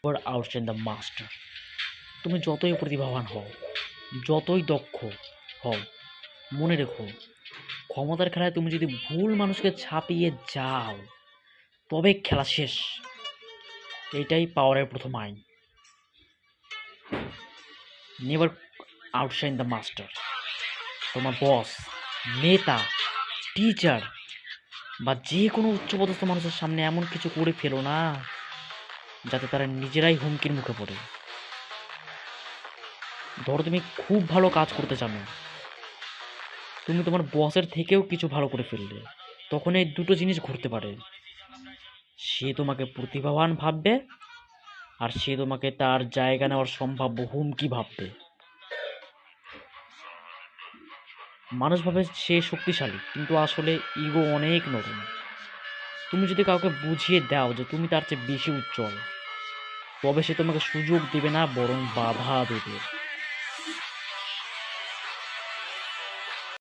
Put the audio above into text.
Or আউটস্ট্যান্ড the master. তুমি যতই প্রতিভাবান হও, যতই দক্ষ হও, মনে রেখো, ক্ষমতার খেলায় তুমি যদি ভুল মানুষকে ছাপিয়ে যাও, তবে খেলা শেষ। এইটাই পাওয়ারের প্রথম আইন। Never আউটশাইন the master. তোমার বস, নেতা, টিচার বা যে কোনো উচ্চপদস্থ মানুষের সামনে এমন কিছু করে ফেলো না যাতে তারা নিজেরাই হুমকির মুখে পড়ে। ধরো তুমি খুব ভালো কাজ করতে জানো, তুমি তোমার বসের থেকেও কিছু ভালো করে ফেললে, তখন এই দুটো জিনিস ঘটতে পারে। সে তোমাকে প্রতিভাবান ভাববে, আর সে তোমাকে তার জায়গা নেওয়ার সম্ভাব্য হুমকি ভাববে। মানুষ ভাবে সে শক্তিশালী, কিন্তু আসলে ইগো অনেক নরম। তুমি যদি কাউকে বুঝিয়ে দাও যে তুমি তার চেয়ে বেশি উজ্জ্বল, তবে সে তোমাকে সুযোগ দেবে না, বরং বাধা দেবে।